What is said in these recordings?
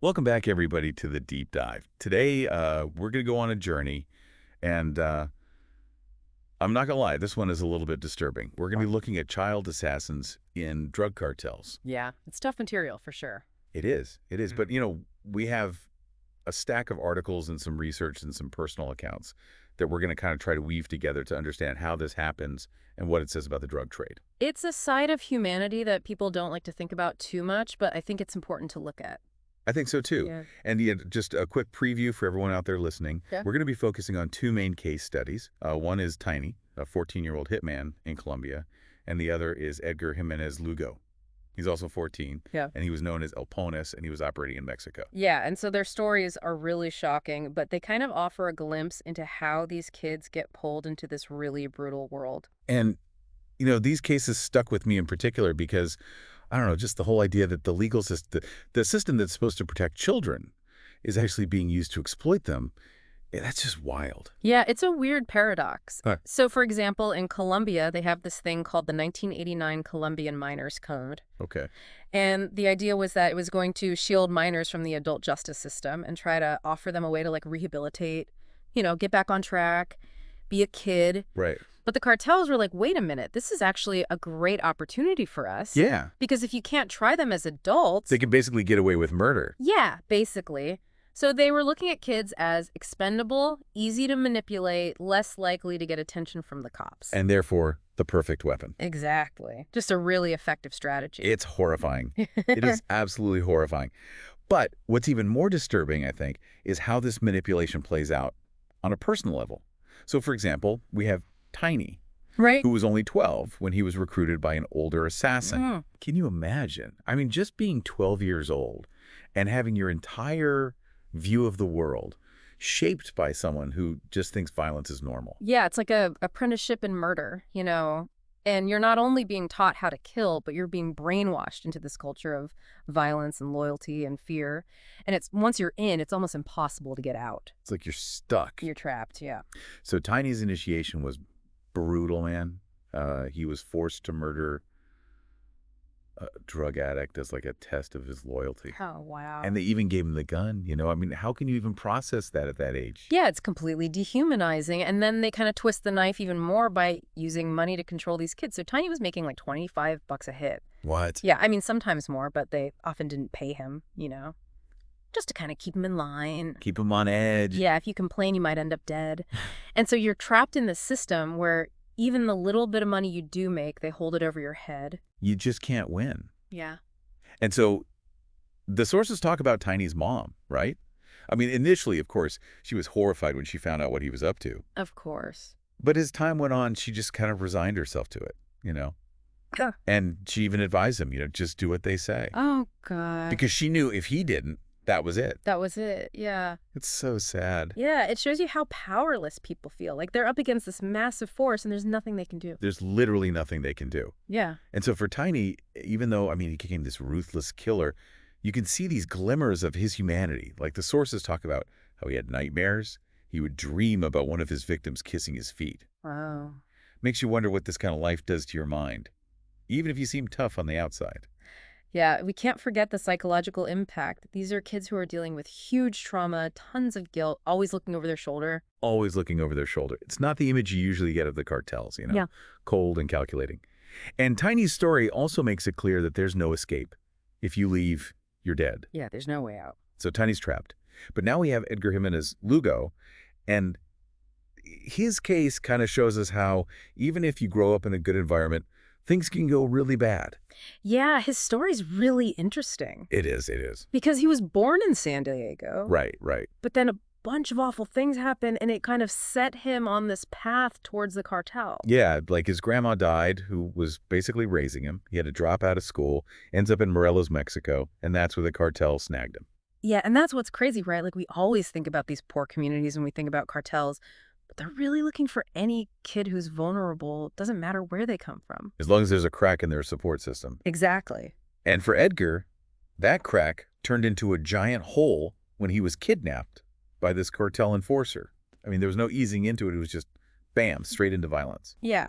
Welcome back, everybody, to the deep dive. Today, we're going to go on a journey, and I'm not going to lie, this one is a little bit disturbing. We're going to be looking at child assassins in drug cartels. Yeah, it's tough material for sure. It is. It is. But, we have a stack of articles and some research and some personal accounts that we're going to kind of try to weave together to understand how this happens and what it says about the drug trade. It's a side of humanity that people don't like to think about too much, but I think it's important to look at. I think so, too. Yeah. And just a quick preview for everyone out there listening. Yeah. We're going to be focusing on two main case studies. One is Tiny, a 14-year-old hitman in Colombia, and the other is Edgar Jimenez Lugo. He's also 14, Yeah. and he was known as El Pones, and he was operating in Mexico. Yeah, and so their stories are really shocking, but they kind of offer a glimpse into how these kids get pulled into this really brutal world. And, these cases stuck with me in particular because, I don't know, just the whole idea that the legal system, the system that's supposed to protect children is actually being used to exploit them. That's just wild. Yeah, it's a weird paradox. Huh. So, for example, in Colombia, they have this thing called the 1989 Colombian Minors Code. Okay. And the idea was that it was going to shield minors from the adult justice system and try to offer them a way to rehabilitate, get back on track, be a kid. Right. But the cartels were like, wait a minute, this is actually a great opportunity for us. Yeah. Because if you can't try them as adults. They can basically get away with murder. Yeah, basically. So they were looking at kids as expendable, easy to manipulate, less likely to get attention from the cops. And therefore, the perfect weapon. Exactly. Just a really effective strategy. It's horrifying. It is absolutely horrifying. But what's even more disturbing, I think, is how this manipulation plays out on a personal level. So, for example, we have Tiny, Right. who was only 12 when he was recruited by an older assassin. Mm. Can you imagine? I mean, just being 12 years old and having your entire view of the world shaped by someone who just thinks violence is normal. Yeah, it's like a apprenticeship in murder, And you're not only being taught how to kill, but you're being brainwashed into this culture of violence and loyalty and fear. And it's once you're in, it's almost impossible to get out. It's like you're stuck. You're trapped, yeah. So Tiny's initiation was brutal, man. He was forced to murder a drug addict as like a test of his loyalty. Oh, wow. And they even gave him the gun, I mean, how can you even process that at that age? Yeah, it's completely dehumanizing. And then they kind of twist the knife even more by using money to control these kids. So Tiny was making like $25 a hit. What? Yeah, I mean, sometimes more, but they often didn't pay him, just to kind of keep him in line. Keep him on edge. Yeah, if you complain, you might end up dead. And so you're trapped in this system where even the little bit of money you do make, they hold it over your head. You just can't win. Yeah. And so the sources talk about Tiny's mom, right? I mean, initially, of course, she was horrified when she found out what he was up to. Of course. But as time went on, she just kind of resigned herself to it, Ugh. And she even advised him, just do what they say. Oh, God. Because she knew if he didn't, that was it. That was it. Yeah. It's so sad. Yeah, it shows you how powerless people feel. Like they're up against this massive force and there's nothing they can do. There's literally nothing they can do. Yeah. And so for Tiny, even though, I mean, he became this ruthless killer, you can see these glimmers of his humanity. Like the sources talk about how he had nightmares. He would dream about one of his victims kissing his feet. Wow. Makes you wonder what this kind of life does to your mind, even if you seem tough on the outside. Yeah, we can't forget the psychological impact. These are kids who are dealing with huge trauma, tons of guilt, always looking over their shoulder. Always looking over their shoulder. It's not the image you usually get of the cartels, Yeah. Cold and calculating. And Tiny's story also makes it clear that there's no escape. If you leave, you're dead. Yeah, there's no way out. So Tiny's trapped. But now we have Edgar Jimenez Lugo, and his case kind of shows us how even if you grow up in a good environment, things can go really bad. Yeah, his story's really interesting. It is, it is. Because he was born in San Diego. Right, right. But then a bunch of awful things happened, and it kind of set him on this path towards the cartel. Yeah, like his grandma died, who was basically raising him. He had to drop out of school, ends up in Morelos, Mexico, and that's where the cartel snagged him. Yeah, and that's what's crazy, right? Like, we always think about these poor communities when we think about cartels, but they're really looking for any kid who's vulnerable. Doesn't matter where they come from. As long as there's a crack in their support system. Exactly. And for Edgar, that crack turned into a giant hole when he was kidnapped by this cartel enforcer. I mean, there was no easing into it. It was just, bam, straight into violence. Yeah.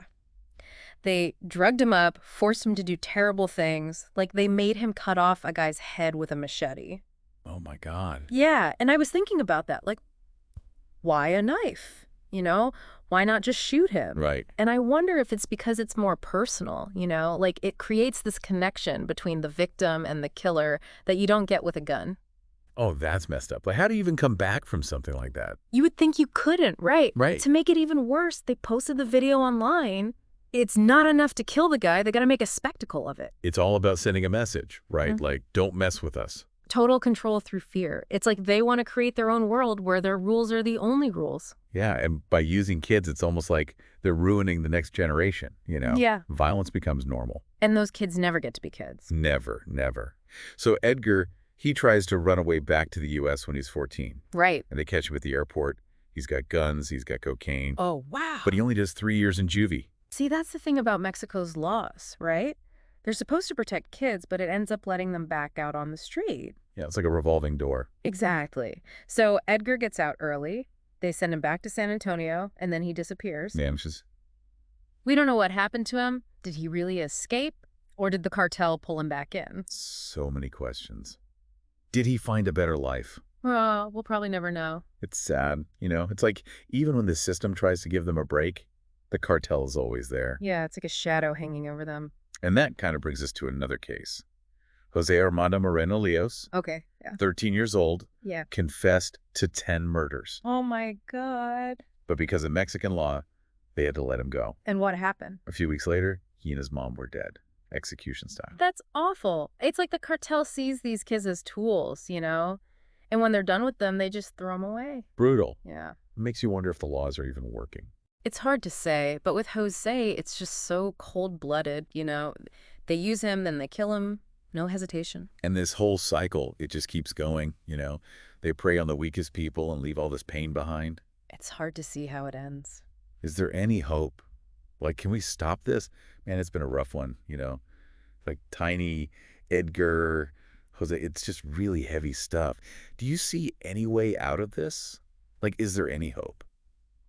They drugged him up, forced him to do terrible things, like they made him cut off a guy's head with a machete. Oh, my God. Yeah, and I was thinking about that. Like, why a knife? You know, why not just shoot him? Right. And I wonder if it's because it's more personal, like it creates this connection between the victim and the killer that you don't get with a gun. Oh, that's messed up. Like, how do you even come back from something like that? You would think you couldn't, right? Right. To make it even worse, they posted the video online. It's not enough to kill the guy. They got to make a spectacle of it. It's all about sending a message, right? Mhm. Like, don't mess with us. Total control through fear. It's like they want to create their own world where their rules are the only rules. Yeah, and by using kids, it's almost like they're ruining the next generation, you know? Yeah. Violence becomes normal. And those kids never get to be kids. Never, never. So Edgar, he tries to run away back to the U.S. when he's 14. Right. And they catch him at the airport. He's got guns, he's got cocaine. Oh, wow. But he only does 3 years in juvie. See, that's the thing about Mexico's laws, right? They're supposed to protect kids, but it ends up letting them back out on the street. Yeah, it's like a revolving door. Exactly. So Edgar gets out early. They send him back to San Antonio, and then he disappears. Vanishes. We don't know what happened to him. Did he really escape? Or did the cartel pull him back in? So many questions. Did he find a better life? Well, we'll probably never know. It's sad, you know? It's like even when the system tries to give them a break, the cartel is always there. Yeah, it's like a shadow hanging over them. And that kind of brings us to another case. Jose Armando Moreno Leos, Okay, yeah. 13 years old, Yeah. confessed to 10 murders. Oh my God. But because of Mexican law, they had to let him go. And what happened? A few weeks later, he and his mom were dead, execution style. That's awful. It's like the cartel sees these kids as tools, And when they're done with them, they just throw them away. Brutal. Yeah. It makes you wonder if the laws are even working. It's hard to say, but with Jose, it's just so cold-blooded, They use him, then they kill him. No hesitation. And this whole cycle, it just keeps going, you know? They prey on the weakest people and leave all this pain behind. It's hard to see how it ends. Is there any hope? Like, can we stop this? Man, it's been a rough one, you know? Like Tiny, Edgar, Jose, it's just really heavy stuff. Do you see any way out of this? Like, is there any hope?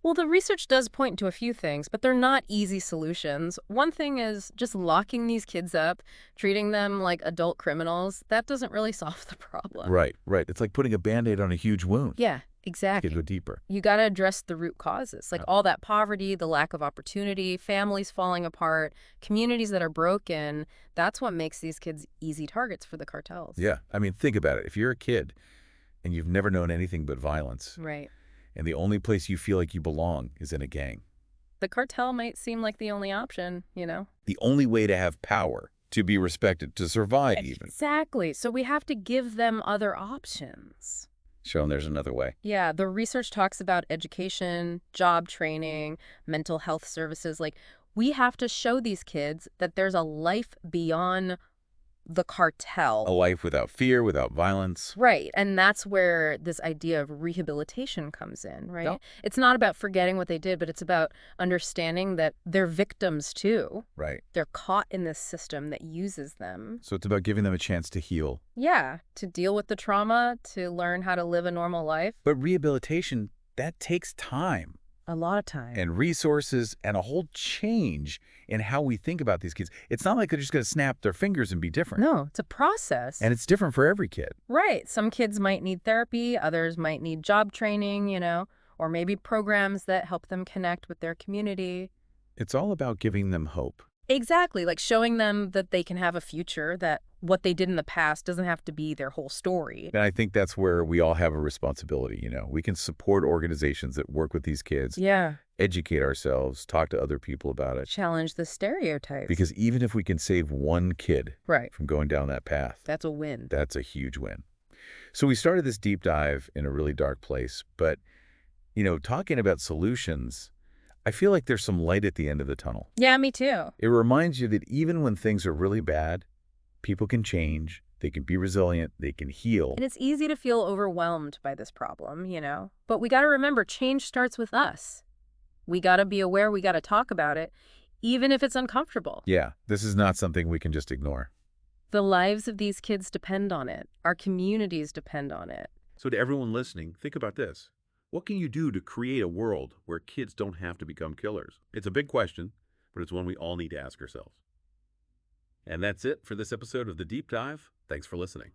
Well, the research does point to a few things, but they're not easy solutions. One thing is just locking these kids up, treating them like adult criminals. That doesn't really solve the problem. Right, right. It's like putting a Band-Aid on a huge wound. Yeah, You exactly. could go deeper. You got to address the root causes, like all that poverty, the lack of opportunity, families falling apart, communities that are broken. That's what makes these kids easy targets for the cartels. Yeah, I mean, think about it. If you're a kid and you've never known anything but violence, Right. and the only place you feel like you belong is in a gang, The cartel might seem like the only option, the only way to have power, to be respected, to survive even, Exactly. So we have to give them other options. show them there's another way. Yeah, the research talks about education, job training, mental health services. Like, we have to show these kids that there's a life beyond the cartel. A life without fear, without violence. Right. And that's where this idea of rehabilitation comes in, right? Yep. It's not about forgetting what they did, but it's about understanding that they're victims too. Right. They're caught in this system that uses them. So it's about giving them a chance to heal. Yeah, to deal with the trauma, to learn how to live a normal life. But rehabilitation, that takes time A lot of time. and resources and a whole change in how we think about these kids. It's not like they're just going to snap their fingers and be different. No, it's a process. And it's different for every kid. Right. Some kids might need therapy, others might need job training, or maybe programs that help them connect with their community. It's all about giving them hope. Exactly, like showing them that they can have a future, that what they did in the past doesn't have to be their whole story. And I think that's where we all have a responsibility, you know. We can support organizations that work with these kids, Yeah. educate ourselves, talk to other people about it. Challenge the stereotypes. Because even if we can save one kid Right. from going down that path, That's a win. that's a huge win. So we started this deep dive in a really dark place, but, you know, talking about solutions, I feel like there's some light at the end of the tunnel. Yeah, me too. It reminds you that even when things are really bad, people can change, they can be resilient, they can heal. And it's easy to feel overwhelmed by this problem, But we got to remember, change starts with us. We got to be aware, we got to talk about it, even if it's uncomfortable. Yeah, this is not something we can just ignore. The lives of these kids depend on it. Our communities depend on it. So to everyone listening, think about this. What can you do to create a world where kids don't have to become killers? It's a big question, but it's one we all need to ask ourselves. And that's it for this episode of The Deep Dive. Thanks for listening.